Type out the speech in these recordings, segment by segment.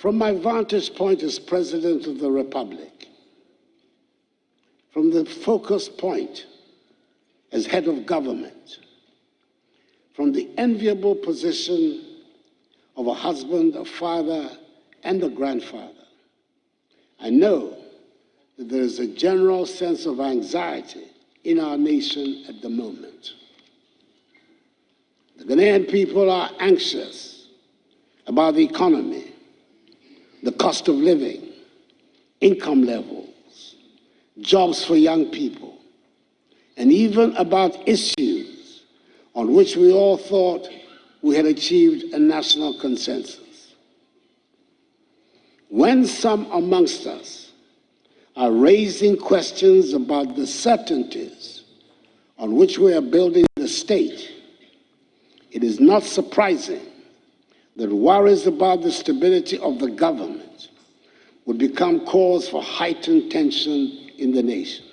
From my vantage point as President of the Republic, from the focus point as head of government, from the enviable position of a husband, a father, and a grandfather, I know that there is a general sense of anxiety in our nation at the moment. The Ghanaian people are anxious about the economy, the cost of living, income levels, jobs for young people, and even about issues on which we all thought we had achieved a national consensus. When some amongst us are raising questions about the certainties on which we are building the state, it is not surprising that worries about the stability of the government would become cause for heightened tension in the nation.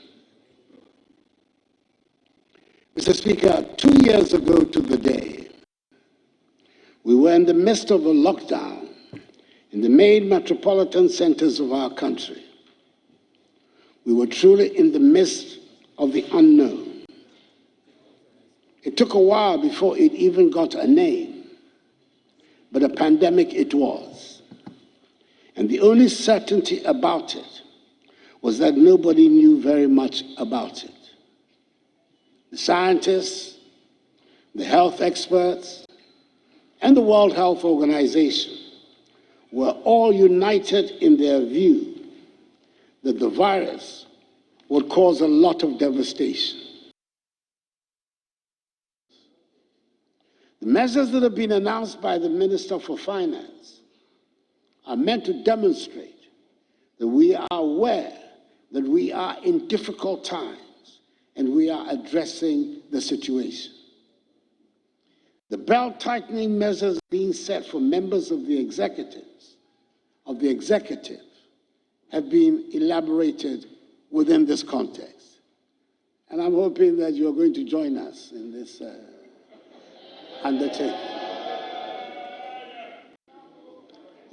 Mr. Speaker, 2 years ago to the day, we were in the midst of a lockdown in the main metropolitan centers of our country. We were truly in the midst of the unknown. It took a while before it even got a name, but a pandemic it was. And the only certainty about it was that nobody knew very much about it. The scientists, the health experts, and the World Health Organization were all united in their view that the virus would cause a lot of devastation. The measures that have been announced by the Minister for Finance are meant to demonstrate that we are aware that we are in difficult times and we are addressing the situation. The belt-tightening measures being set for members of the executive have been elaborated within this context. And I'm hoping that you're going to join us in this undertaking.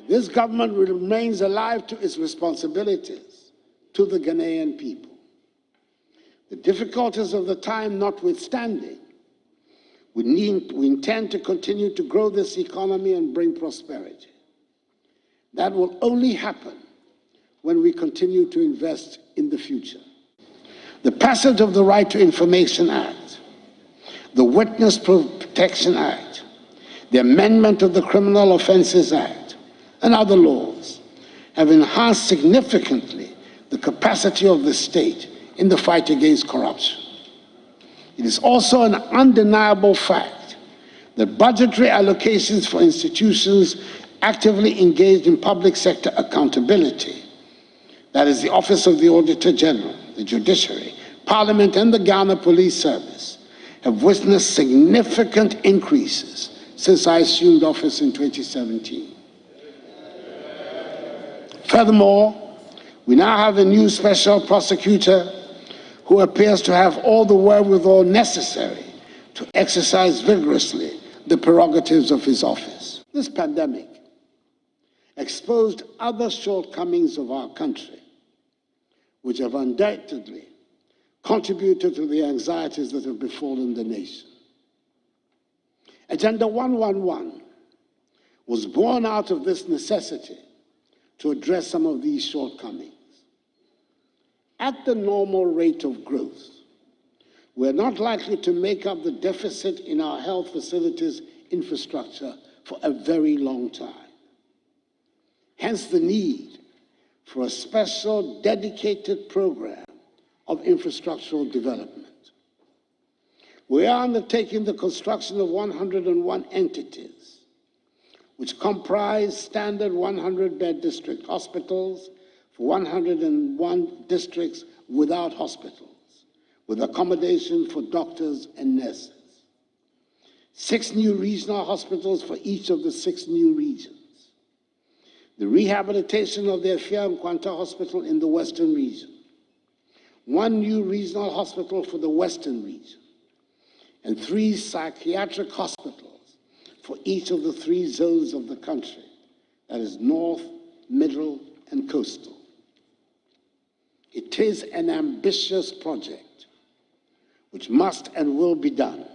This government remains alive to its responsibilities to the Ghanaian people. The difficulties of the time notwithstanding, we intend to continue to grow this economy and bring prosperity. That will only happen when we continue to invest in the future. The passage of the Right to Information Act, the Witness Protection Act, the amendment of the Criminal Offences Act, and other laws have enhanced significantly the capacity of the state in the fight against corruption. It is also an undeniable fact that budgetary allocations for institutions actively engaged in public sector accountability, that is the Office of the Auditor General, the Judiciary, Parliament, and the Ghana Police Service, have witnessed significant increases since I assumed office in 2017. Furthermore, we now have a new special prosecutor who appears to have all the wherewithal necessary to exercise vigorously the prerogatives of his office. This pandemic exposed other shortcomings of our country, which have undoubtedly contributed to the anxieties that have befallen the nation. Agenda 111 was born out of this necessity to address some of these shortcomings. At the normal rate of growth, we're not likely to make up the deficit in our health facilities infrastructure for a very long time. Hence the need for a special dedicated program of infrastructural development. We are undertaking the construction of 101 entities, which comprise standard 100-bed district hospitals for 101 districts without hospitals, with accommodation for doctors and nurses. 6 new regional hospitals for each of the 6 new regions. The rehabilitation of the Afia Nkwanta Hospital in the Western region. 1 new regional hospital for the Western region. And 3 psychiatric hospitals for each of the 3 zones of the country, that is North, middle, and coastal. It is an ambitious project which must and will be done,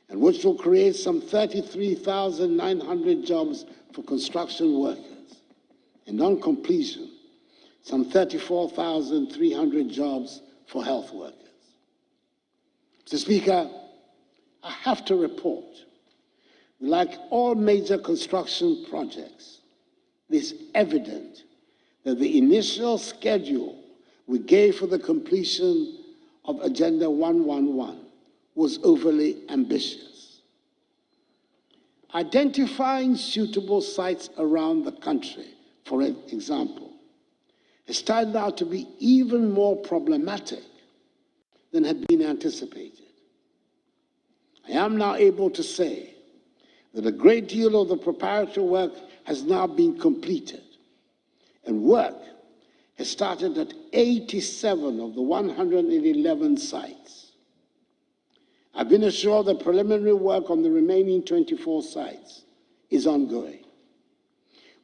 and which will create some 33,900 jobs for construction workers, and on completion, some 34,300 jobs for health workers. Mr. Speaker, I have to report, like all major construction projects, it is evident that the initial schedule we gave for the completion of Agenda 111 was overly ambitious. Identifying suitable sites around the country, for example, has turned out to be even more problematic than had been anticipated. I am now able to say that a great deal of the preparatory work has now been completed, and work has started at 87 of the 111 sites. I've been assured that preliminary work on the remaining 24 sites is ongoing.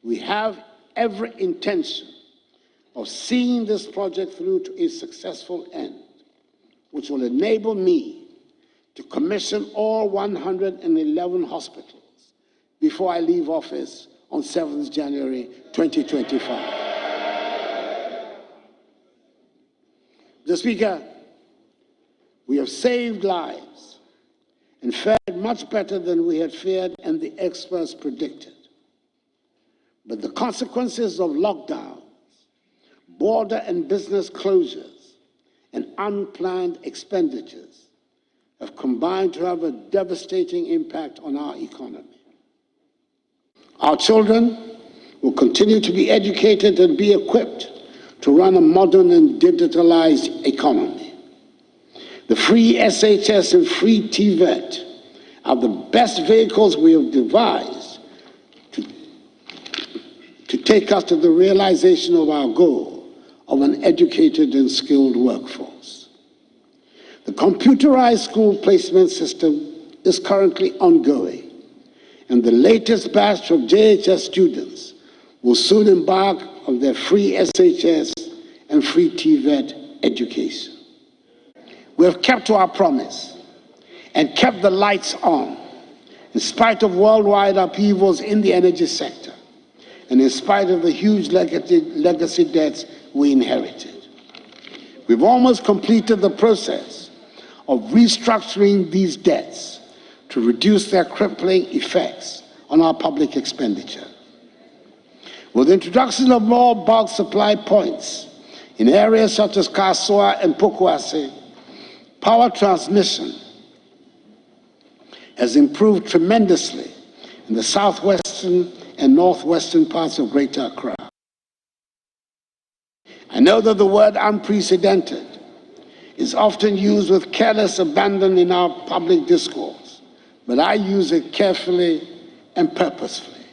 We have every intention of seeing this project through to a successful end, which will enable me to commission all 111 hospitals before I leave office on 7th January 2025. Mr. Speaker, we have saved lives and fared much better than we had feared and the experts predicted. But the consequences of lockdowns, border and business closures, and unplanned expenditures have combined to have a devastating impact on our economy. Our children will continue to be educated and be equipped to run a modern and digitalized economy. The free SHS and free TVET are the best vehicles we have devised to take us to the realization of our goal of an educated and skilled workforce. The computerized school placement system is currently ongoing, and the latest batch of JHS students will soon embark on their free SHS and free TVET education. We have kept to our promise and kept the lights on in spite of worldwide upheavals in the energy sector and in spite of the huge legacy debts we inherited. We've almost completed the process of restructuring these debts to reduce their crippling effects on our public expenditure. With the introduction of more bulk supply points in areas such as Kasoa and Pokuase, power transmission has improved tremendously in the southwestern and northwestern parts of Greater Accra. I know that the word unprecedented is often used with careless abandon in our public discourse, but I use it carefully and purposefully.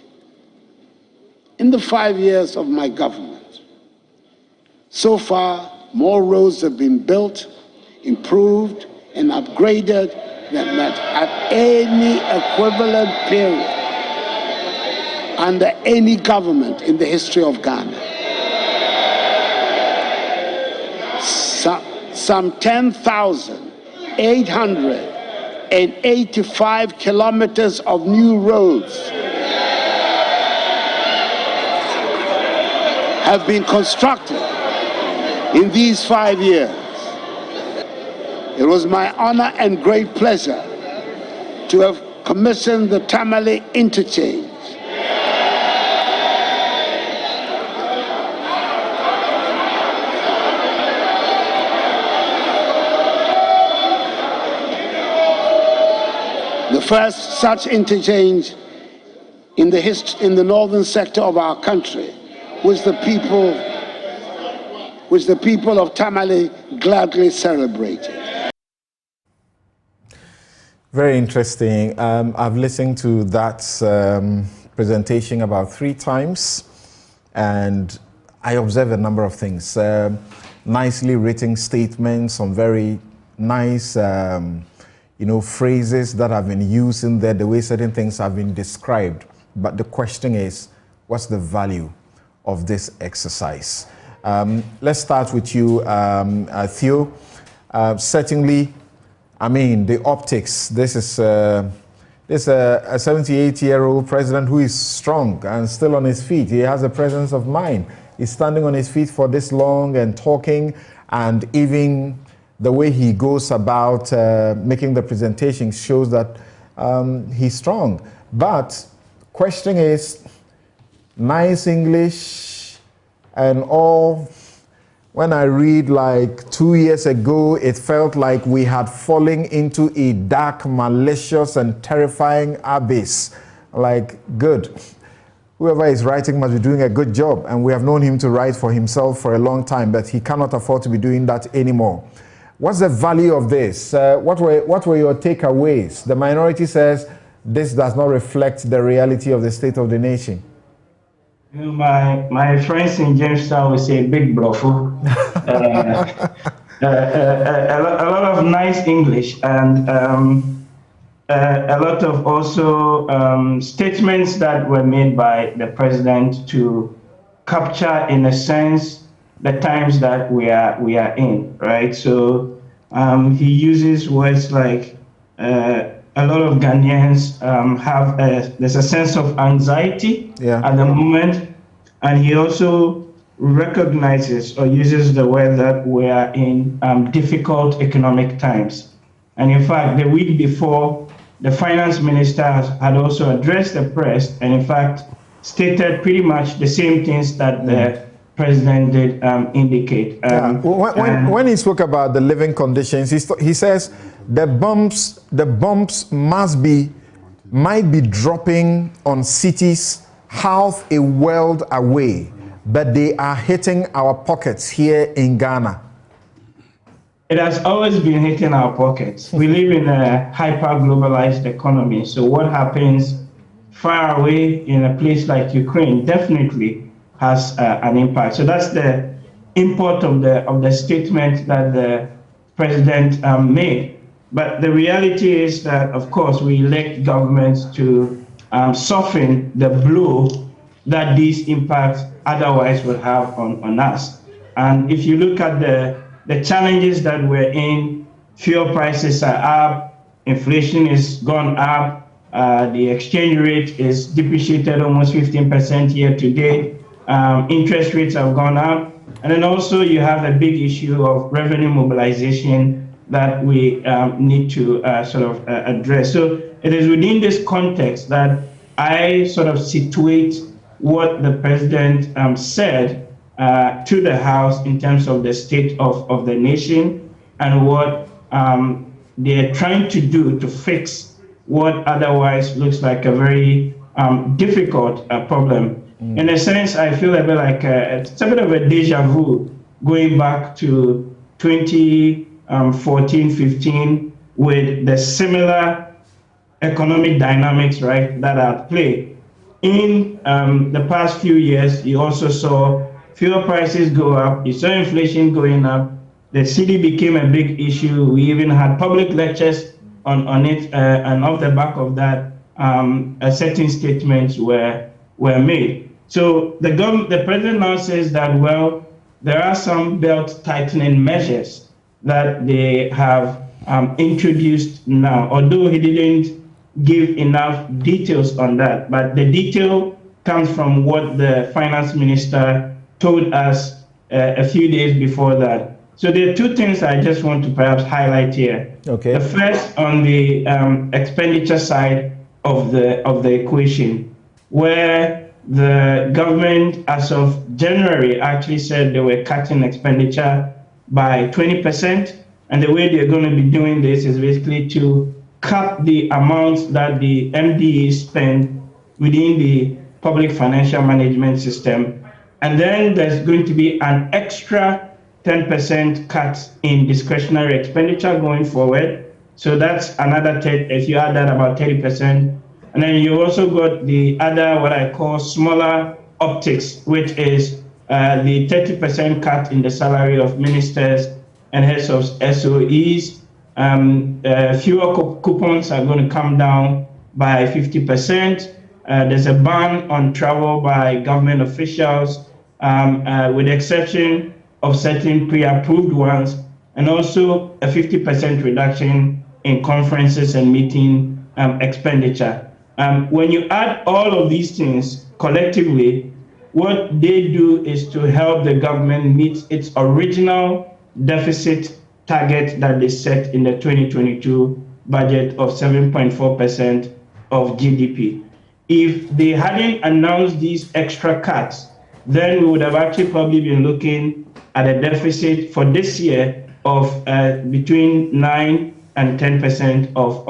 In the 5 years of my government, so far, more roads have been built, improved, and upgraded than at any equivalent period under any government in the history of Ghana. Some 10,885 kilometers of new roads have been constructed in these 5 years. It was my honor and great pleasure to have commissioned the Tamale interchange. The first such interchange in the northern sector of our country, which the people of Tamale gladly celebrated. Very interesting. I've listened to that presentation about 3 times, and I observed a number of things. Nicely written statements, some very nice phrases that have been used in there, the way certain things have been described. But the question is, what's the value of this exercise. Let's start with you, Theo. Certainly, I mean, the optics. This is a 78-year-old president who is strong and still on his feet. He has a presence of mind. He's standing on his feet for this long and talking, and even the way he goes about making the presentation shows that he's strong. But question is, nice English and all. When I read like 2 years ago, it felt like we had fallen into a dark, malicious, and terrifying abyss. Like, good. Whoever is writing must be doing a good job, and we have known him to write for himself for a long time, but he cannot afford to be doing that anymore. What's the value of this? What were your takeaways? The minority says this does not reflect the reality of the state of the nation. You know, my friends in Jamestown will say big bluffo. A lot of nice English and a lot of also statements that were made by the president to capture, in a sense, the times that we are in, right? So he uses words like a lot of Ghanaians there's a sense of anxiety at the moment, and he also recognizes or uses the word that we are in difficult economic times. And in fact, the week before, the finance minister had also addressed the press and in fact stated pretty much the same things that the president did indicate. When he spoke about the living conditions, he says the bombs might be dropping on cities half a world away, but they are hitting our pockets here in Ghana. It has always been hitting our pockets. We live in a hyper-globalized economy, so what happens far away in a place like Ukraine definitely has an impact. So that's the import of the statement that the president made. But the reality is that, of course, we elect governments to soften the blow that these impacts otherwise would have on us. And if you look at the challenges that we're in, fuel prices are up, inflation is gone up, the exchange rate is depreciated almost 15% year to date, interest rates have gone up, and then also you have a big issue of revenue mobilization that we need to address. So it is within this context that I sort of situate what the president said to the House in terms of the state of the nation and what they're trying to do to fix what otherwise looks like a very difficult problem. In a sense, I feel a bit like it's a bit of a deja vu going back to 2014, 15 with the similar economic dynamics, right, that are at play. In the past few years, you also saw fuel prices go up, you saw inflation going up, the cedi became a big issue. We even had public lectures on it, and off the back of that, certain statements were made. So the president now says that, well, there are some belt tightening measures that they have introduced now, although he didn't give enough details on that. But the detail comes from what the finance minister told us a few days before that. So there are two things I just want to perhaps highlight here. Okay. The first on the expenditure side of the equation, where the government, as of January, actually said they were cutting expenditure by 20%. And the way they're going to be doing this is basically to cut the amounts that the MDE spend within the public financial management system. And then there's going to be an extra 10% cut in discretionary expenditure going forward. So that's another, if you add that, about 30%. And then you also got the other, what I call smaller optics, which is the 30% cut in the salary of ministers and heads of SOEs. Fewer coupons are going to come down by 50%. There's a ban on travel by government officials. with the exception of certain pre-approved ones, and also a 50% reduction in conferences and meeting expenditure. When you add all of these things collectively, what they do is to help the government meet its original deficit target that they set in the 2022 budget of 7.4% of GDP. If they hadn't announced these extra cuts, then we would have actually probably been looking at a deficit for this year of between 9 and 10% of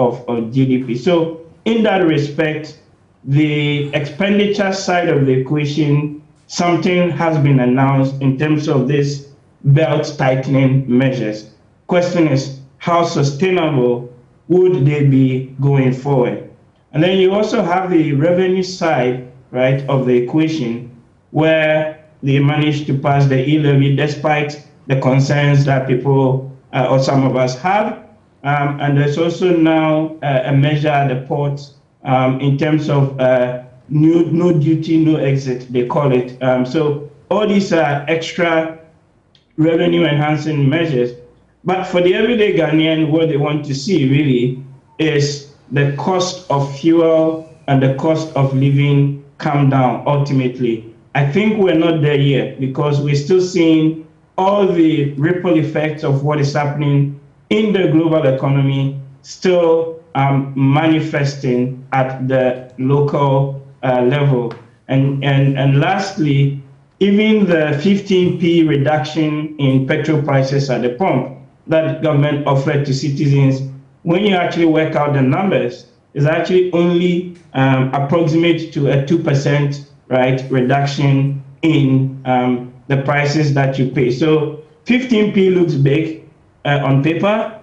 GDP. So in that respect, the expenditure side of the equation, something has been announced in terms of this belt tightening measures. Question is, how sustainable would they be going forward? And then you also have the revenue side, right, of the equation, where they managed to pass the e-levy despite the concerns that people or some of us have. And there's also now a measure at the port in terms of no duty, no exit, they call it. So all these are extra revenue enhancing measures. But for the everyday Ghanaian, what they want to see really is the cost of fuel and the cost of living come down ultimately. I think we're not there yet because we're still seeing all the ripple effects of what is happening in the global economy still manifesting at the local level. And lastly, even the 15p reduction in petrol prices at the pump that government offered to citizens, when you actually work out the numbers, is actually only approximate to a 2% right reduction in the prices that you pay. So 15p looks big on paper.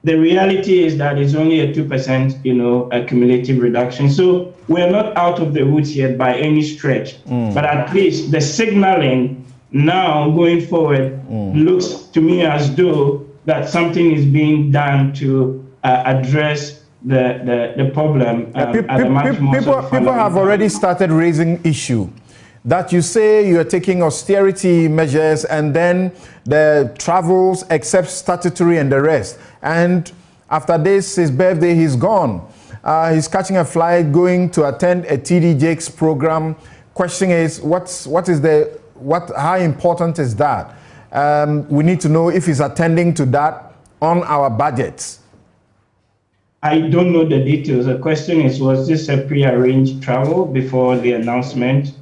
The reality is that it's only a 2%, a cumulative reduction. So we're not out of the woods yet by any stretch. But at least the signaling now going forward looks to me as though that something is being done to address the problem. People have already started raising issue that you say you're taking austerity measures and then the travels except statutory and the rest. And after this, his birthday, he's gone. He's catching a flight, going to attend a TD Jakes program. Question is, how important is that? We need to know if he's attending to that on our budgets. I don't know the details. The question is, was this a pre-arranged travel before the announcement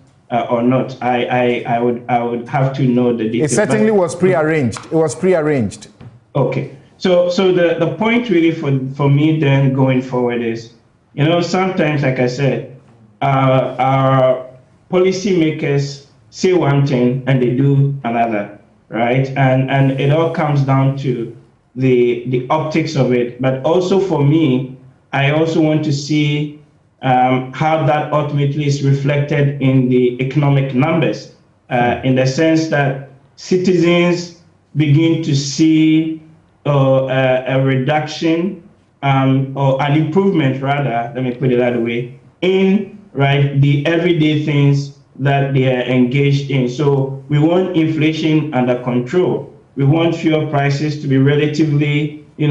or not? I would have to know the details. It certainly was pre-arranged. It was pre-arranged. Okay. So the point really for me then going forward is, sometimes, like I said, our policymakers say one thing and they do another, right? And it all comes down to the optics of it. But also for me, I also want to see how that ultimately is reflected in the economic numbers, in the sense that citizens begin to see a reduction or an improvement, rather, let me put it that way, in the everyday things that they are engaged in. So we want inflation under control. We want fuel prices to be relatively, be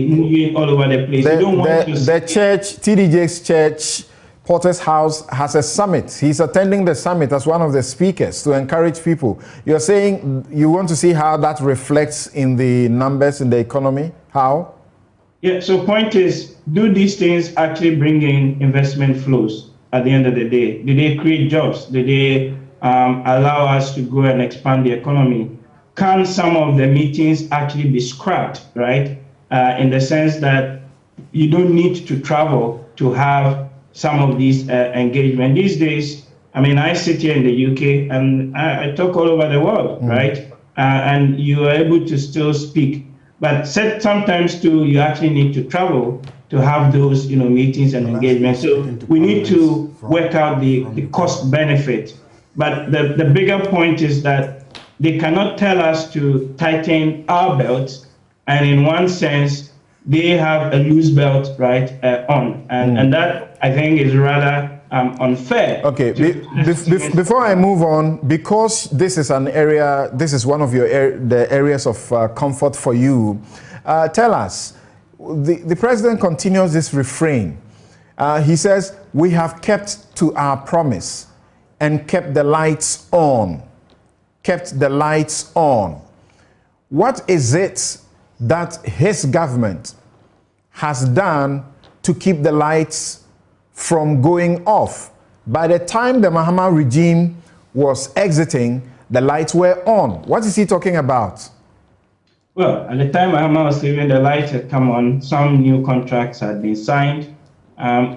moving all over the place. We don't want the church, TD Jakes Church, Porter's House, has a summit. He's attending the summit as one of the speakers to encourage people. You're saying you want to see how that reflects in the numbers in the economy? How? Yeah, so point is, do these things actually bring in investment flows at the end of the day? Do they create jobs? Do they allow us to go and expand the economy? Can some of the meetings actually be scrapped, right? In the sense that you don't need to travel to have some of these engagement. These days, I sit here in the UK and I talk all over the world, right? And you are able to still speak. But sometimes too, you actually need to travel to have those, meetings and engagements. So we need to work out the cost benefit. But the bigger point is that they cannot tell us to tighten our belts, and in one sense, they have a loose belt, right, on. And that, I think, is rather unfair. Okay, before I move on, because this is an area, this is one of your the areas of comfort for you, tell us, the president continues this refrain. He says, we have kept to our promise and kept the lights on. Kept the lights on. What is it that his government has done to keep the lights from going off? By the time the Mahama regime was exiting, the lights were on. What is he talking about? Well, at the time Mahama was leaving, the lights had come on. Some new contracts had been signed.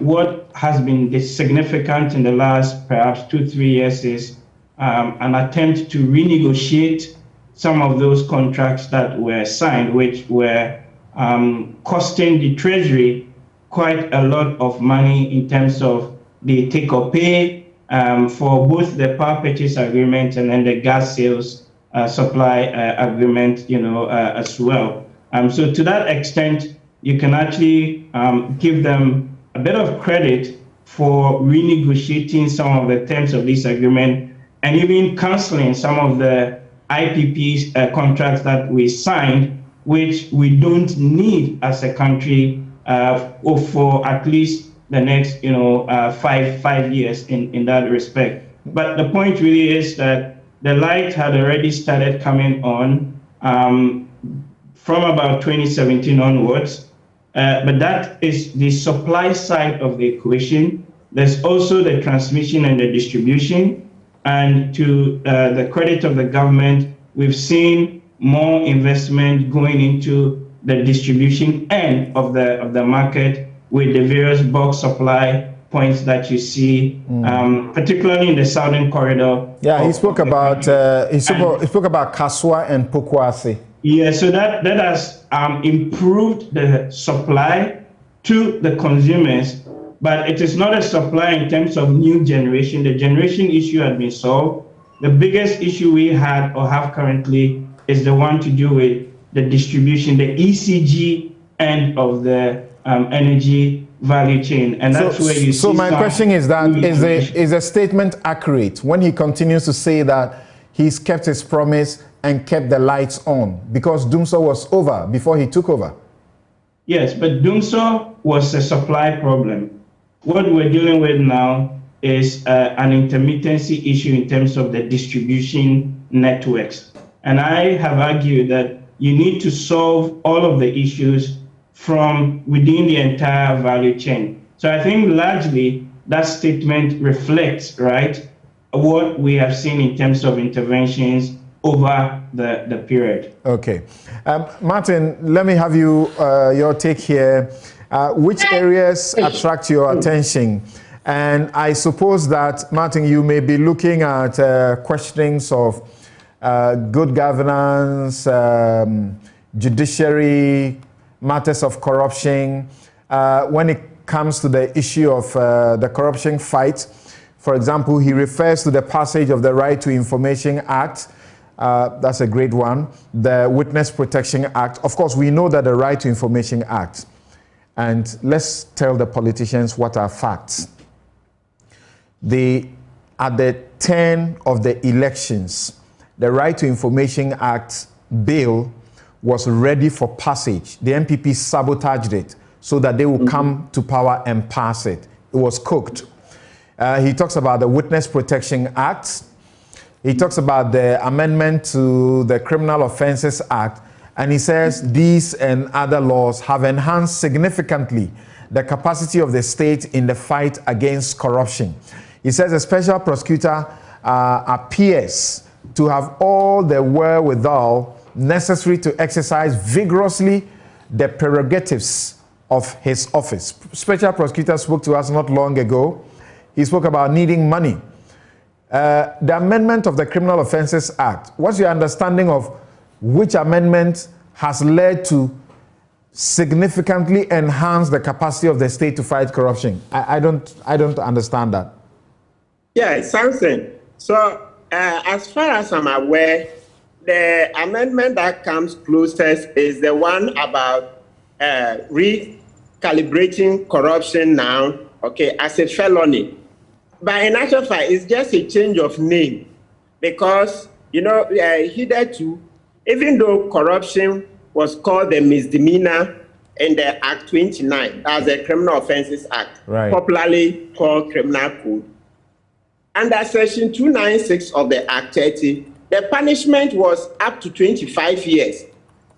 What has been significant in the last perhaps 2-3 years is an attempt to renegotiate some of those contracts that were signed, which were costing the Treasury quite a lot of money in terms of the take or pay for both the power purchase agreement and then the gas sales supply agreement, as well. So to that extent, you can actually give them a bit of credit for renegotiating some of the terms of this agreement and even canceling some of the IPP contracts that we signed, which we don't need as a country for at least the next, 5 years in that respect. But the point really is that the light had already started coming on from about 2017 onwards. But that is the supply side of the equation. There's also the transmission and the distribution. And to the credit of the government, we've seen more investment going into the distribution end of the market with the various bulk supply points that you see, particularly in the southern corridor. Yeah, he spoke about Kaswa and Pokwase. Yeah, so that has improved the supply to the consumers, but it is not a supply in terms of new generation. The generation issue had been solved. The biggest issue we had or have currently is the one to do with the distribution, the ECG end of the energy value chain, and that's where you see. So my question is that is a statement accurate when he continues to say that he's kept his promise and kept the lights on because Dumso was over before he took over? Yes, but Dumso was a supply problem. What we're dealing with now is an intermittency issue in terms of the distribution networks. And I have argued that you need to solve all of the issues from within the entire value chain. So I think largely that statement reflects, right, what we have seen in terms of interventions over the period. Okay. Martin, let me have your take here. Which areas attract your attention? And I suppose that, Martin, you may be looking at questionings of good governance, judiciary, matters of corruption. When it comes to the issue of the corruption fight, for example, he refers to the passage of the Right to Information Act. That's a great one. The Witness Protection Act. Of course, we know that the Right to Information Act, and let's tell the politicians what are facts. At the turn of the elections, the Right to Information Act bill was ready for passage. The MPP sabotaged it so that they would come to power and pass it. It was cooked. He talks about the Witness Protection Act. He talks about the amendment to the Criminal Offences Act, and he says these and other laws have enhanced significantly the capacity of the state in the fight against corruption. He says a special prosecutor appears to have all the wherewithal necessary to exercise vigorously the prerogatives of his office. Special prosecutor spoke to us not long ago. He spoke about needing money. The amendment of the Criminal Offences Act, what's your understanding of which amendment has led to significantly enhance the capacity of the state to fight corruption? I don't understand that. Yeah, Samson. So as far as I'm aware, the amendment that comes closest is the one about recalibrating corruption now, okay, as a felony. But in actual fact, it's just a change of name because, hitherto, even though corruption was called the misdemeanor in the Act 29, that's the Criminal Offences Act, popularly called Criminal Code. Under Section 296 of the Act 30, the punishment was up to 25 years.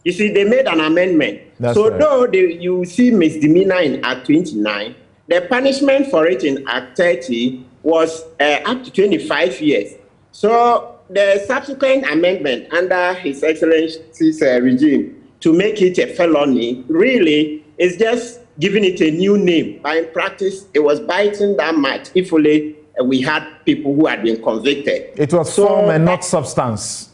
You see, they made an amendment. Though you see misdemeanor in Act 29, the punishment for it in Act 30 was up to 25 years. So the subsequent amendment under His Excellency's regime to make it a felony really is just giving it a new name. But in practice, it was biting that much if only we had people who had been convicted. It was form and not substance.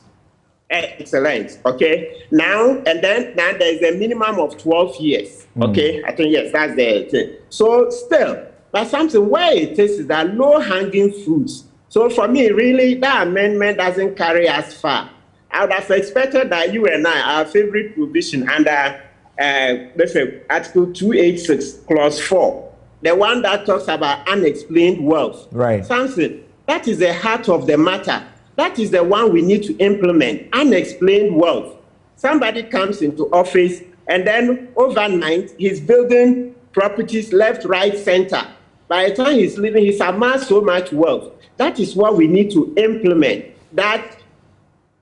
Excellent. Okay. Now there's a minimum of 12 years. Okay. I think, yes, that's the thing. So still, but something where it is that low-hanging fruits. So for me, really, that amendment doesn't carry us far. I would have expected that you and I, our favorite provision under, let's say, Article 286, Clause 4, the one that talks about unexplained wealth. Right. Something, that is the heart of the matter. That is the one we need to implement, unexplained wealth. Somebody comes into office and then overnight, he's building properties left, right, center. By the time he's leaving, he's amassed so much wealth. That is what we need to implement. That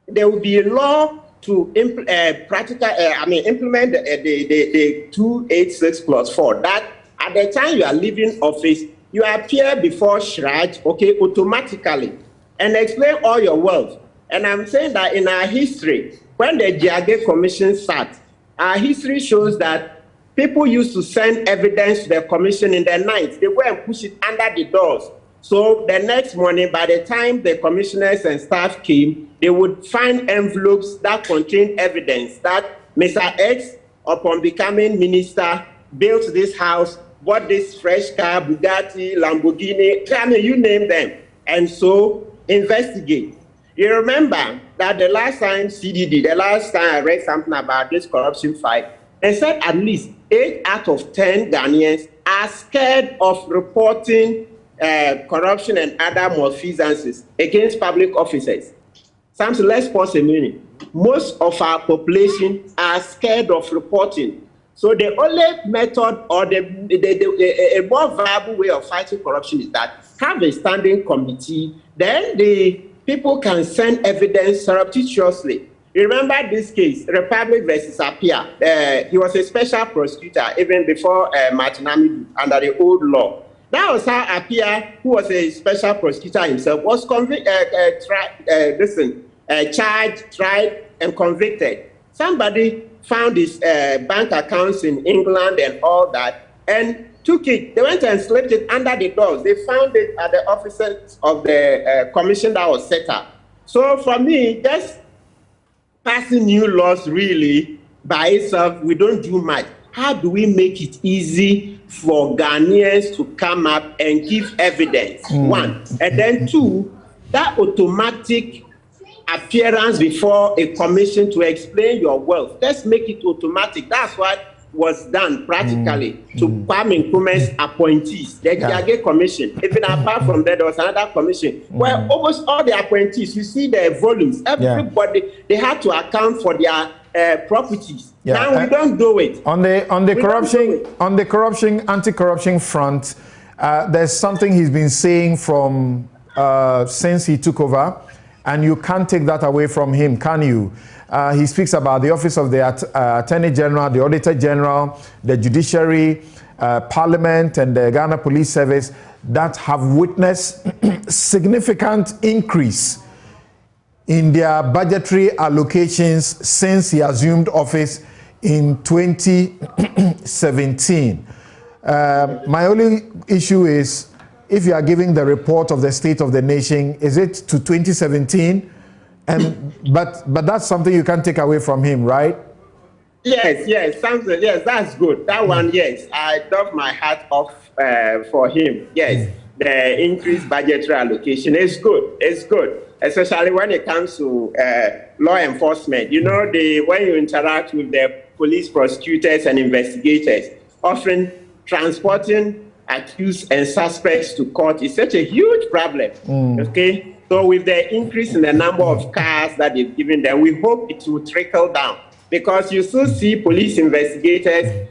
there will be a law to implement the 286 Clause 4. That at the time you are leaving office, you appear before Shraj, okay, automatically, and explain all your wealth. And I'm saying that in our history, when the Giage Commission sat, our history shows that people used to send evidence to the commission in the night. They go and push it under the doors. So the next morning, by the time the commissioners and staff came, they would find envelopes that contained evidence that Mr. X, upon becoming minister, built this house, bought this fresh car, Bugatti, Lamborghini, I mean, you name them. And so investigate. You remember that the last time I read something about this corruption fight, they said at least 8 out of 10 Ghanaians are scared of reporting corruption and other malfeasances against public officers. Something, let's pause a minute. Most of our population are scared of reporting. So the only method or a more viable way of fighting corruption is that have a standing committee, then the people can send evidence surreptitiously. You remember this case, Republic versus Apia. He was a special prosecutor even before Martin Amidu under the old law. That was how Apia, who was a special prosecutor himself, was charged, tried, and convicted. Somebody found his bank accounts in England and all that, and took it. They went and slipped it under the doors. They found it at the offices of the commission that was set up. So for me, just passing new laws really by itself, we don't do much. How do we make it easy for Ghanaians to come up and give evidence? One. And then two, that automatic appearance before a commission to explain your wealth. Let's make it automatic. That's what was done practically to Kwame Nkrumah's appointees, the Giage Commission. Even apart from that, there was another commission where almost all the appointees, you see the volumes, everybody, they had to account for their properties. Now we don't do it. On the corruption, anti-corruption front, there's something he's been saying from since he took over, and you can't take that away from him, can you? He speaks about the Office of the Attorney General, the Auditor General, the Judiciary, Parliament, and the Ghana Police Service that have witnessed significant increase in their budgetary allocations since he assumed office in 2017. My only issue is, if you are giving the report of the state of the nation, is it to 2017? But that's something you can't take away from him, right? Yes, something. Yes, that's good. That one, yes, I doff my hat off for him. Yes, the increased budgetary allocation is good. It's good, especially when it comes to law enforcement. You know, when you interact with the police, prosecutors, and investigators, often transporting accused and suspects to court is such a huge problem. Okay, so with the increase in the number of cars that they've given them, we hope it will trickle down, because you still see police investigators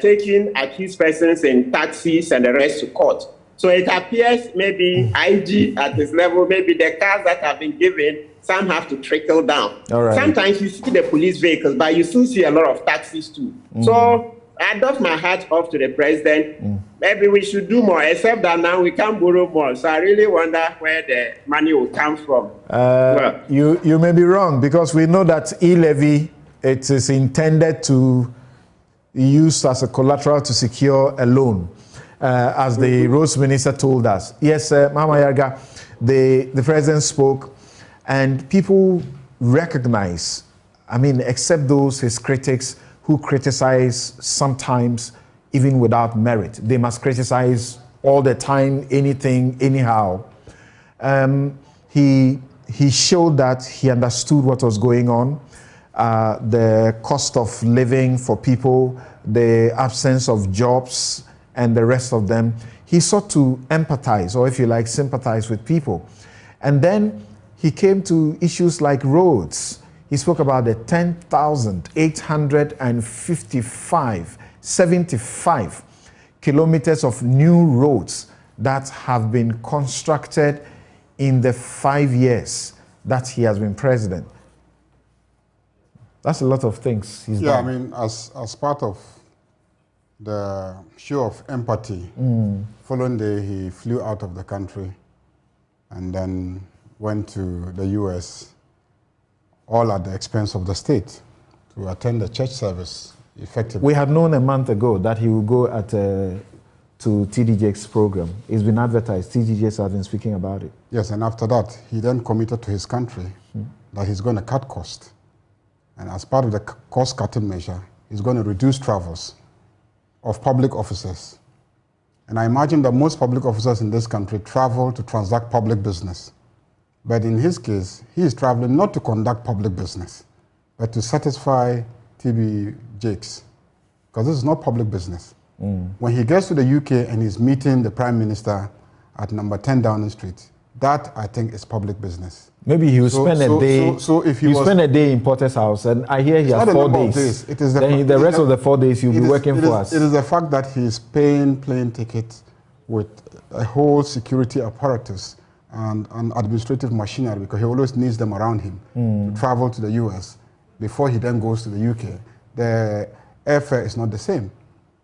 taking accused persons in taxis and the rest to court. So it appears maybe IG at this level, maybe the cars that have been given, some have to trickle down. Sometimes you see the police vehicles, but you still see a lot of taxis too. So I doff my hat off to the president. Maybe we should do more, except that now we can't borrow more. So I really wonder where the money will come from. Well, you may be wrong, because we know that e-levy, it is intended to be used as a collateral to secure a loan, as the Roads Minister told us. Yes, Mama Yarga, the president spoke, and people recognize, I mean, except those his critics who criticize sometimes even without merit. They must criticize all the time, anything, anyhow. He showed that he understood what was going on, the cost of living for people, the absence of jobs, and the rest of them. He sought to empathize, or if you like, sympathize with people. And then he came to issues like roads. He spoke about the 75 kilometers of new roads that have been constructed in the 5 years that he has been president. That's a lot of things he's done. I mean, as part of the show of empathy, following day he flew out of the country and then went to the US, all at the expense of the state, to attend the church service effectively. We had known a month ago that he would go to TD Jakes' program. It's been advertised. TD Jakes has been speaking about it. Yes, and after that, he then committed to his country that he's going to cut costs. And as part of the cost-cutting measure, he's going to reduce travels of public officers. And I imagine that most public officers in this country travel to transact public business. But in his case, he is traveling not to conduct public business, but to satisfy TB Jakes, because this is not public business. When he gets to the UK and he's meeting the Prime Minister at number 10 Downing Street, that I think is public business. Maybe he will spend a day. So if he spend a day in Porter's house, and I hear he has 4 days. It is the rest of the 4 days he'll be working for us. It is the fact that he's paying plane tickets with a whole security apparatus and administrative machinery, because he always needs them around him to travel to the US before he then goes to the UK. The airfare is not the same.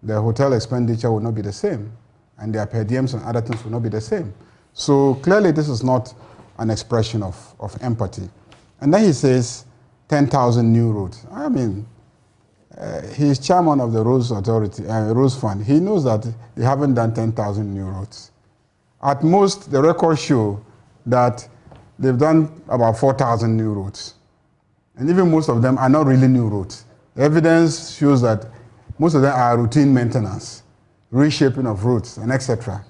The hotel expenditure will not be the same, and their per diems and other things will not be the same. So clearly this is not an expression of empathy. And then he says 10,000 new roads. I mean, he's chairman of the Roads Authority, Roads Fund. He knows that they haven't done 10,000 new roads. At most, the records show that they've done about 4,000 new roads. And even most of them are not really new roads. The evidence shows that most of them are routine maintenance, reshaping of roads, and etc.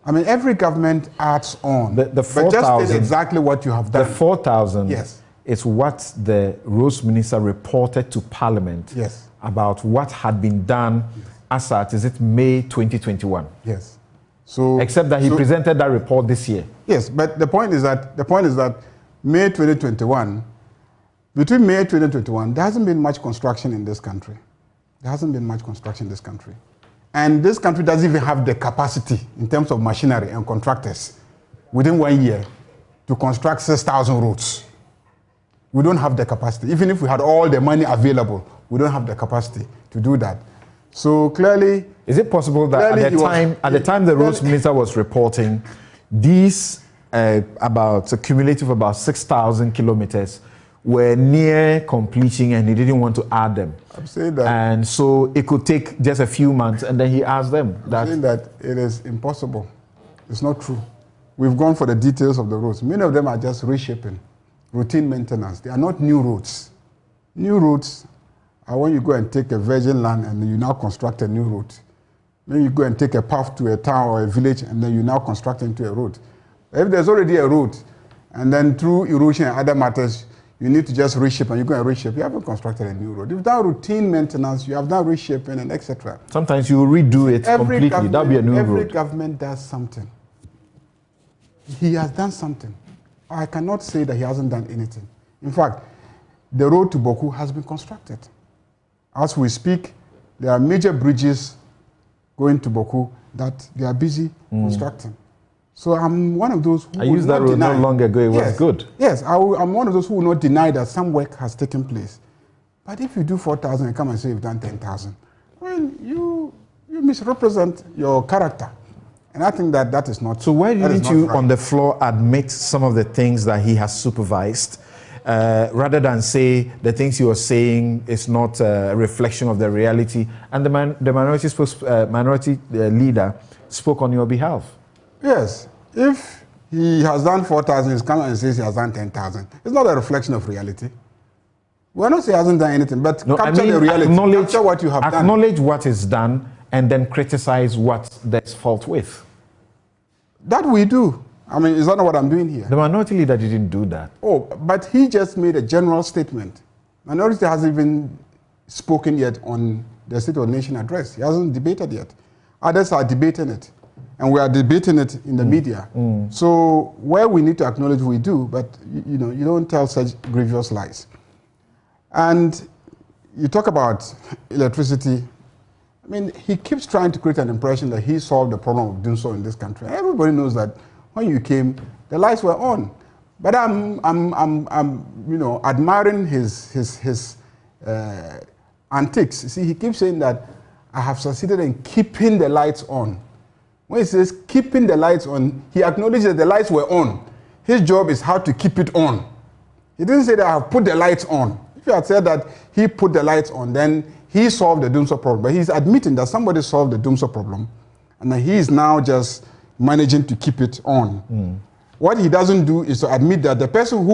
I mean, every government adds on. The 4,000, but just did exactly what you have done. The 4,000 yes. is what the Roads Minister reported to Parliament about what had been done as at, is it May 2021? Yes. So, except that he presented that report this year. Yes, but the point is that May 2021, between May 2021, there hasn't been much construction in this country. There hasn't been much construction in this country. And this country doesn't even have the capacity in terms of machinery and contractors within 1 year to construct 6,000 roads. We don't have the capacity. Even if we had all the money available, we don't have the capacity to do that. So clearly... Is it possible that at the time the Roads Minister was reporting, these about a cumulative about 6,000 kilometers were near completion and he didn't want to add them? I'm saying that. And so it could take just a few months and then he asked them. I'm saying that it is impossible. It's not true. We've gone for the details of the roads. Many of them are just reshaping, routine maintenance. They are not new roads. New roads are when you go and take a virgin land and you now construct a new road. Then you go and take a path to a town or a village and then you now construct into a road. If there's already a road, and then through erosion and other matters, you need to just reshape and you go and reshape. You haven't constructed a new road. You've done routine maintenance, you have done reshaping and etc. Sometimes you redo it completely. That'll be a new road. Every government does something. He has done something. I cannot say that he hasn't done anything. In fact, the road to Boku has been constructed. As we speak, there are major bridges going to Boku that they are busy constructing. So I'm one of those who I used that road not long ago. It was good. Yes, I'm one of those who will not deny that some work has taken place. But if you do 4,000 and come and say you've done 10,000, well, you misrepresent your character. And I think that is not. So why didn't you, right. on the floor, admit some of the things that he has supervised, rather than say the things you are saying is not a reflection of the reality? And the minority leader spoke on your behalf. Yes. If he has done 4,000, he's come and says he has done 10,000. It's not a reflection of reality. We're not saying he hasn't done anything, but capture the reality. Capture what you have done. Acknowledge what is done and then criticize what there's fault with. That we do. I mean, is that not what I'm doing here? The minority leader didn't do that. Oh, but he just made a general statement. Minority hasn't even spoken yet on the State of the Nation address. He hasn't debated yet. Others are debating it. And we are debating it in the media. So where we need to acknowledge, we do, but you don't tell such grievous lies. And you talk about electricity. I mean, he keeps trying to create an impression that he solved the problem of doing so in this country. Everybody knows that when you came, the lights were on. But I'm admiring his antics. You see, he keeps saying that I have succeeded in keeping the lights on. When he says keeping the lights on, he acknowledges that the lights were on. His job is how to keep it on. He didn't say that I have put the lights on. If you had said that he put the lights on, then he solved the Dumso problem. But he's admitting that somebody solved the Dumso problem, and that he is now just managing to keep it on. What he doesn't do is to admit that the person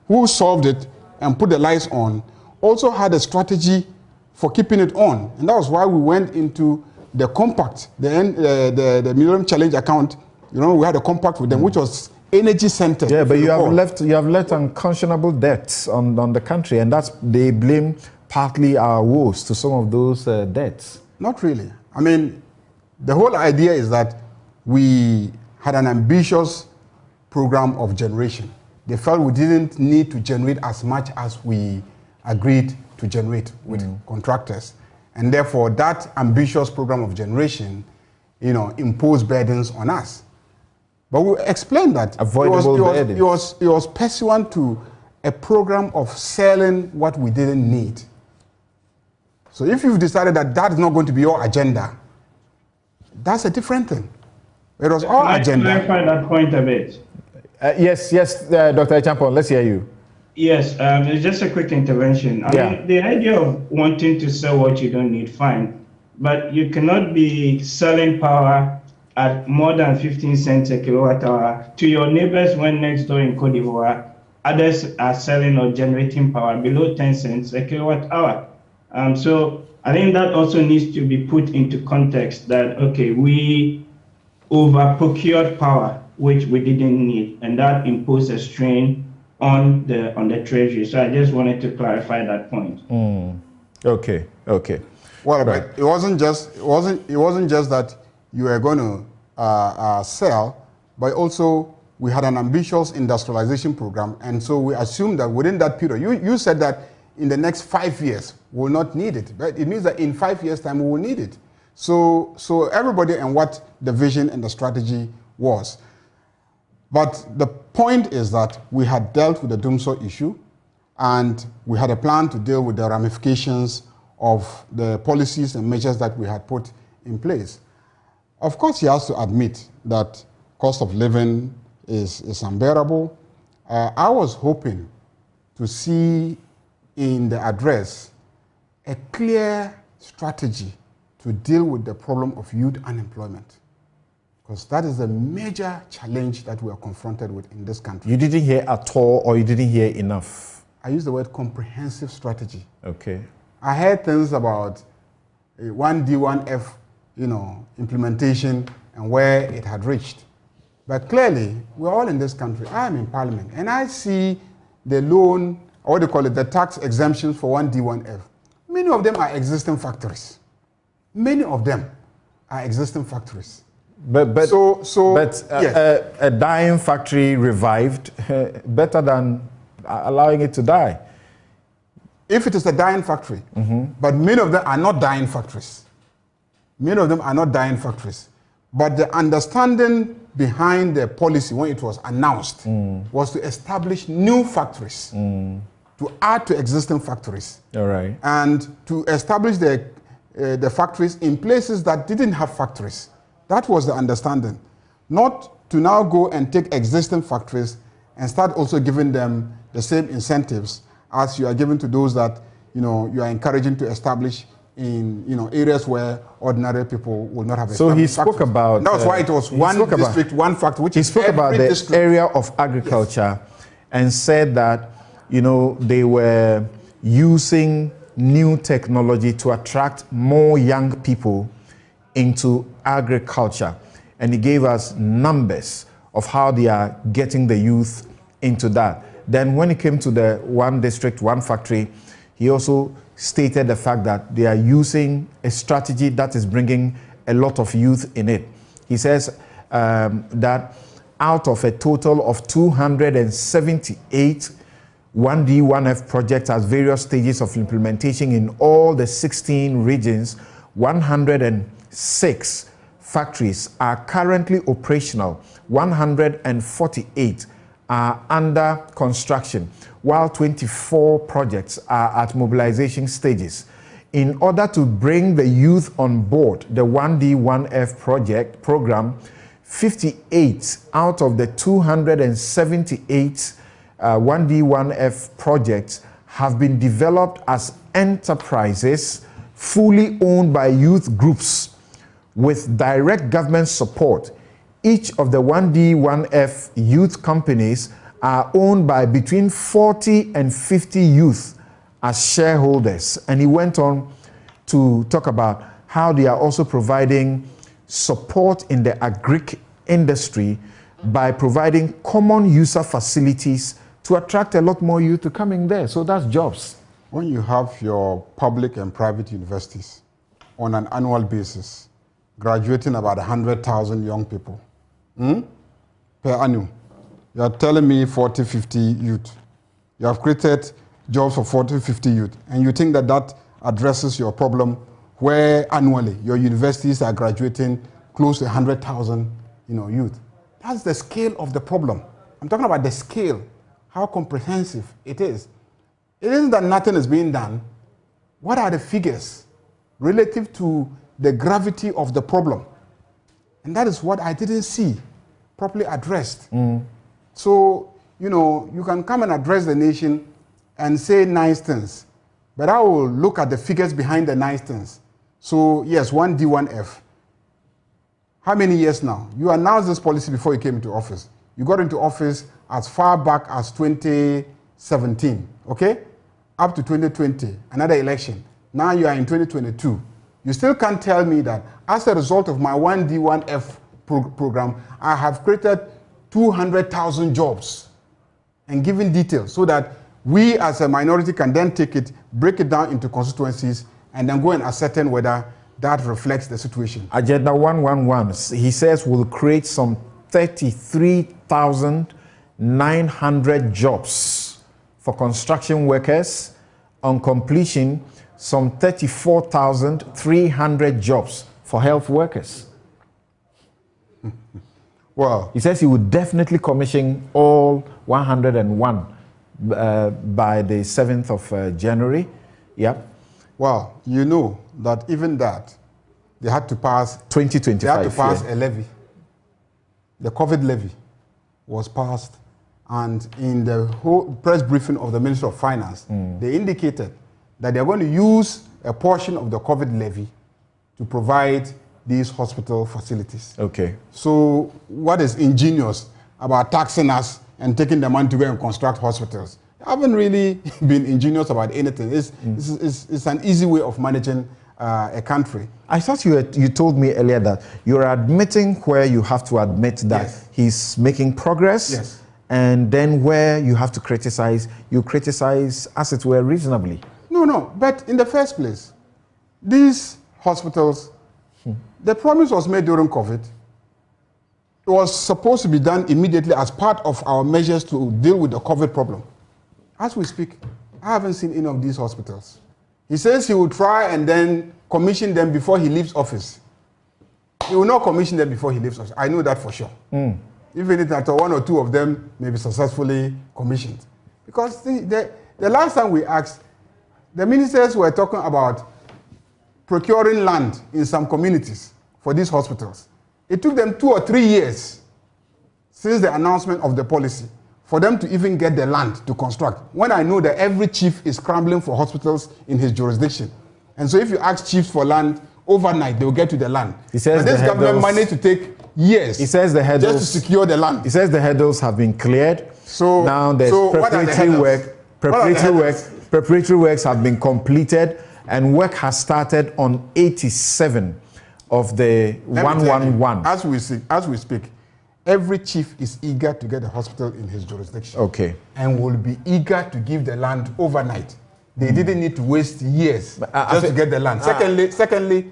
who solved it and put the lights on, also had a strategy for keeping it on. And that was why we went into the compact, the Millennium Challenge account. We had a compact with them, which was energy centered. Yeah, but you have left unconscionable debts on the country, and they blame partly our woes to some of those debts. Not really. I mean, the whole idea is that we had an ambitious program of generation. They felt we didn't need to generate as much as we agreed to generate with contractors. And therefore, that ambitious program of generation, imposed burdens on us. But we explained that it was pursuant to a program of selling what we didn't need. So if you've decided that that is not going to be your agenda, that's a different thing. It was our agenda. Can I clarify that point a bit? Yes, Dr. Champon, let's hear you. Yes, it's just a quick intervention. I mean, the idea of wanting to sell what you don't need, fine. But you cannot be selling power at more than 15 cents a kilowatt hour to your neighbors when next door in Cote d'Ivoire, others are selling or generating power below 10 cents a kilowatt hour. So I think that also needs to be put into context that, okay, we over procured power, which we didn't need, and that imposed a strain on the treasury. So I just wanted to clarify that point. Okay. Well, right. But it wasn't just that you were going to sell, but also we had an ambitious industrialization program, and so we assumed that within that period, you said that in the next 5 years we will not need it, but it means that in 5 years' time we will need it. So everybody and what the vision and the strategy was. But the point is that we had dealt with the Dumso issue, and we had a plan to deal with the ramifications of the policies and measures that we had put in place. Of course, he has to admit that cost of living is unbearable. I was hoping to see in the address a clear strategy to deal with the problem of youth unemployment, because that is a major challenge that we are confronted with in this country. You didn't hear at all, or you didn't hear enough? I use the word comprehensive strategy. Okay. I heard things about 1D1F, implementation and where it had reached. But clearly, we're all in this country. I am in Parliament, and I see the loan or what they call it, the tax exemptions for 1D, 1F. Many of them are existing factories. Many of them are existing factories. But yes. a dying factory revived, better than allowing it to die. If it is a dying factory, but many of them are not dying factories. Many of them are not dying factories. But the understanding behind the policy when it was announced was to establish new factories, to add to existing factories. All right. And to establish the factories in places that didn't have factories. That was the understanding. Not to now go and take existing factories and start also giving them the same incentives as you are giving to those that you are encouraging to establish in areas where ordinary people will not have. So he spoke factories. about. That's why it was one district, one factory. Which he spoke about the district. area of agriculture, and said that they were using new technology to attract more young people into agriculture, and he gave us numbers of how they are getting the youth into that. Then when it came to the one district, one factory, he also stated the fact that they are using a strategy that is bringing a lot of youth in it. He says that out of a total of 278 1D, 1F projects at various stages of implementation in all the 16 regions, 106 factories are currently operational, 148 are under construction, while 24 projects are at mobilization stages. In order to bring the youth on board the 1D, 1F program, 58 out of the 278 1D, 1F projects have been developed as enterprises fully owned by youth groups with direct government support. Each of the 1D, 1F youth companies are owned by between 40 and 50 youth as shareholders. And he went on to talk about how they are also providing support in the agric industry by providing common user facilities to attract a lot more youth to come in there. So that's jobs. When you have your public and private universities on an annual basis, graduating about 100,000 young people per annum, you are telling me 40, 50 youth. You have created jobs for 40, 50 youth, and you think that addresses your problem where annually your universities are graduating close to 100,000 youth. That's the scale of the problem. I'm talking about the scale, how comprehensive it is. It isn't that nothing is being done. What are the figures relative to the gravity of the problem? And that is what I didn't see properly addressed. So, you can come and address the nation and say nice things, but I will look at the figures behind the nice things. So, yes, 1D, 1F. How many years now? You announced this policy before you came into office. You got into office as far back as 2017, okay? Up to 2020, another election. Now you are in 2022. You still can't tell me that as a result of my 1D, 1F program, I have created 200,000 jobs and given details so that we as a minority can then take it, break it down into constituencies, and then go and ascertain whether that reflects the situation. Agenda 111, he says, will create some 33,900 jobs for construction workers. On completion, some 34,300 jobs for health workers. Well, he says he would definitely commission all 101 by the 7th of January. Yep. Well, you know that even that, they had to pass 2025. They had to pass a levy. The COVID levy was passed, and in the whole press briefing of the Minister of Finance, they indicated that they are going to use a portion of the COVID levy to provide these hospital facilities. Okay. So what is ingenious about taxing us and taking the money to go and construct hospitals? I haven't really been ingenious about anything. It's an easy way of managing a country. I thought you told me earlier that you're admitting where you have to admit that yes. he's making progress. Yes. and then where you have to criticize, you criticize as it were reasonably. No, but in the first place, these hospitals, the promise was made during COVID. It was supposed to be done immediately as part of our measures to deal with the COVID problem. As we speak, I haven't seen any of these hospitals. He says he will try and then commission them before he leaves office. He will not commission them before he leaves office. I know that for sure. Even if that one or two of them may be successfully commissioned. Because the last time we asked, the ministers were talking about procuring land in some communities for these hospitals. It took them 2 or 3 years since the announcement of the policy for them to even get the land to construct. When I know that every chief is scrambling for hospitals in his jurisdiction. And so if you ask chiefs for land, overnight they will get to the land. He says but this government managed to take years. He says the hurdles, just to secure the land. He says the hurdles have been cleared. So now there's preparatory work. Preparatory works have been completed, and work has started on 87 of the 111. As we speak, every chief is eager to get a hospital in his jurisdiction. Okay. And will be eager to give the land overnight. They didn't need to waste years just to get the land. Secondly,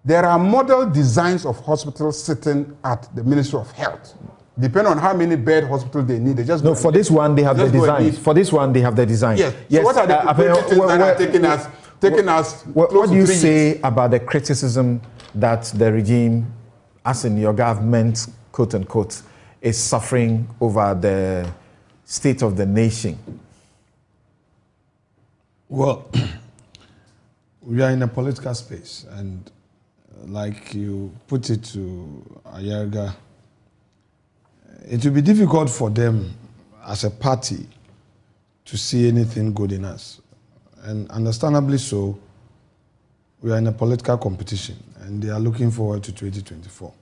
there are model designs of hospitals sitting at the Ministry of Health. Depending on how many bed hospitals they need, they just for this one they have the designs. For this one they have the design. Yes. So what are the things that are taking us? What do you say about the criticism that the regime, as in your government, quote unquote, is suffering over the state of the nation? Well, we are in a political space, and like you put it to Ayerga, it will be difficult for them as a party to see anything good in us. And understandably so, we are in a political competition, and they are looking forward to 2024.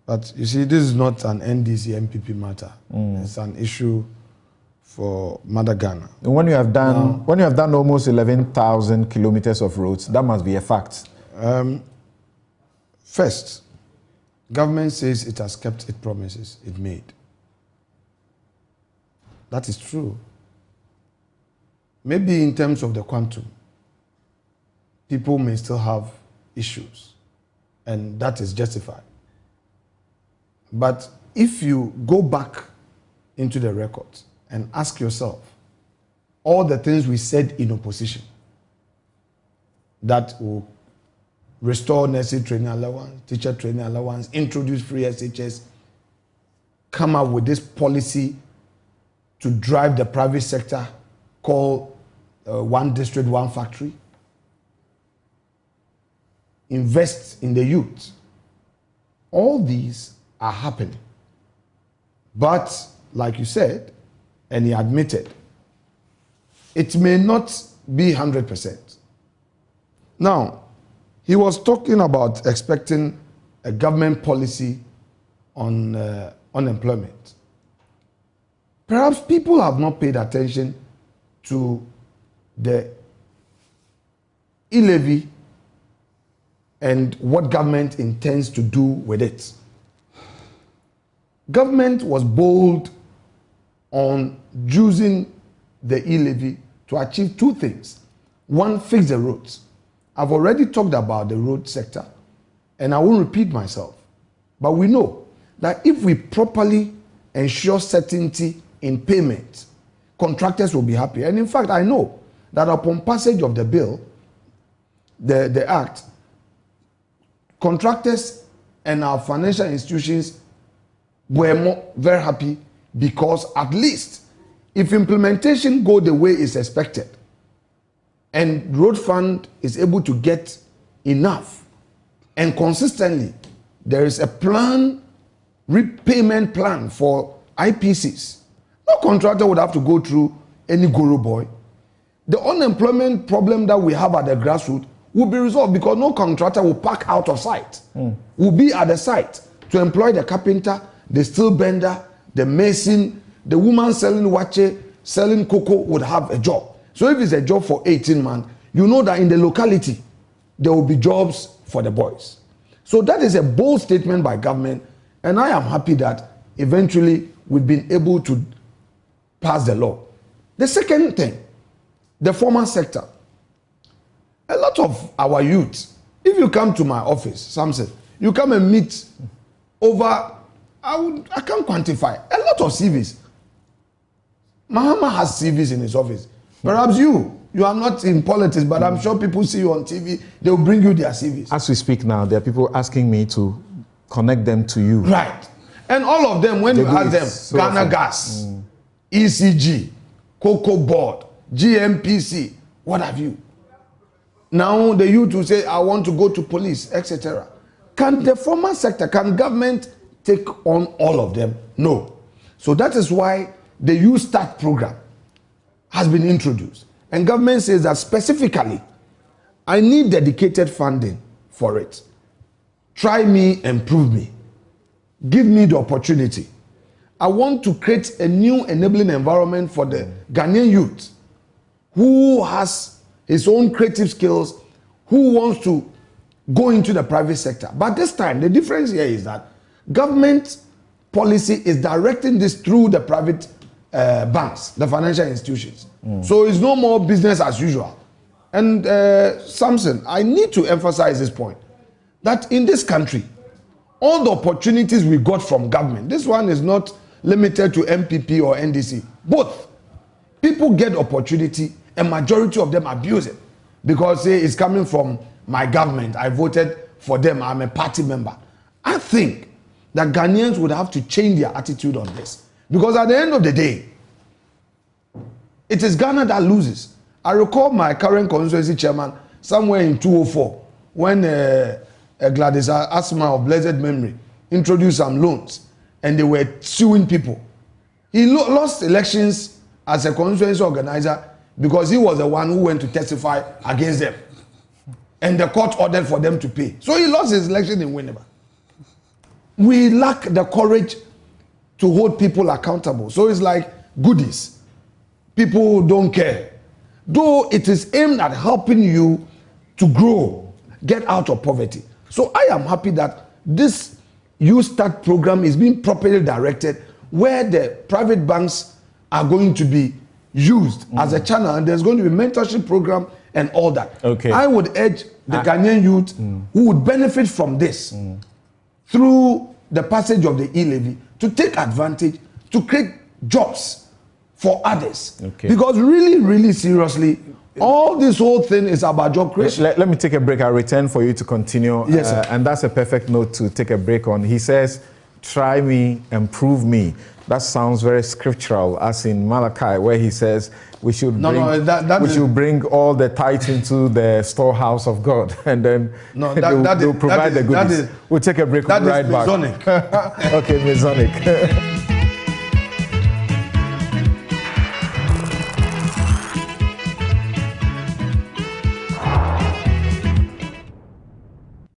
But you see, this is not an NDC MPP matter. It's an issue for Mother Ghana. And when you have done almost 11,000 kilometers of roads, that must be a fact. First, government says it has kept its promises it made. That is true. Maybe in terms of the quantum, people may still have issues, and that is justified. But if you go back into the records and ask yourself, all the things we said in opposition that will restore nursing training allowance, teacher training allowance, introduce free SHS, come up with this policy to drive the private sector called one district, one factory, invest in the youth. All these are happening. But, like you said, and he admitted, it may not be 100%. Now, he was talking about expecting a government policy on unemployment. Perhaps people have not paid attention to the e-levy and what government intends to do with it. Government was bold on using the e-levy to achieve two things. One, fix the roads. I've already talked about the road sector, and I won't repeat myself. But we know that if we properly ensure certainty in payment, contractors will be happy. And in fact, I know that upon passage of the bill, the act, contractors and our financial institutions were very happy, because at least if implementation go the way it's expected and road fund is able to get enough and consistently, there is a plan, repayment plan for IPCs. No contractor would have to go through any guru boy. The unemployment problem that we have at the grassroots will be resolved, because no contractor will park out of sight. Will be at the site to employ the carpenter, the steel bender, the mason, the woman selling wache, selling cocoa would have a job. So if it's a job for 18 months, you know that in the locality, there will be jobs for the boys. So that is a bold statement by government, and I am happy that eventually we've been able to pass the law. The second thing, the formal sector. A lot of our youth, if you come to my office, Samson, you come and meet over, I can't quantify, a lot of CVs. Mahama has CVs in his office. Perhaps you are not in politics, but I'm sure people see you on TV, they'll bring you their CVs. As we speak now, there are people asking me to connect them to you. Right. And all of them, when you ask them, so Ghana often. Gas, ECG, Cocoa Board, GMPC, what have you? Now the youth will say, I want to go to police, etc. Can the formal sector, can government take on all of them? No. So that is why the Youth Start program has been introduced. And government says that specifically, I need dedicated funding for it. Try me and prove me. Give me the opportunity. I want to create a new enabling environment for the Ghanaian youth who has his own creative skills, who wants to go into the private sector. But this time, the difference here is that government policy is directing this through the private banks, the financial institutions. So it's no more business as usual. And Samson, I need to emphasize this point, that in this country, all the opportunities we got from government, this one is not limited to MPP or NDC. Both. People get opportunity, a majority of them abuse it because say it's coming from my government. I voted for them. I'm a party member. I think that Ghanaians would have to change their attitude on this because at the end of the day, it is Ghana that loses. I recall my current constituency chairman somewhere in 2004 when Gladys Asma of blessed memory introduced some loans and they were suing people. He lost elections as a constituency organizer because he was the one who went to testify against them. And the court ordered for them to pay. So he lost his election in Winneba. We lack the courage to hold people accountable. So it's like goodies. People don't care. Though it is aimed at helping you to grow, get out of poverty. So I am happy that this Youth Start program is being properly directed where the private banks are going to be used as a channel and there's going to be mentorship program and all that. Okay. I would urge the Ghanaian youth who would benefit from this through the passage of the e-levy to take advantage to create jobs for others. Okay. Because really, really seriously, all this whole thing is about job creation. Let me take a break. I'll return for you to continue. Yes, sir. And that's a perfect note to take a break on. He says, try me and prove me. That sounds very scriptural, as in Malachi, where he says we should bring all the tithes into the storehouse of God, and then they'll provide the goodies. We'll take a break. That Right is back. Masonic. Okay, Masonic.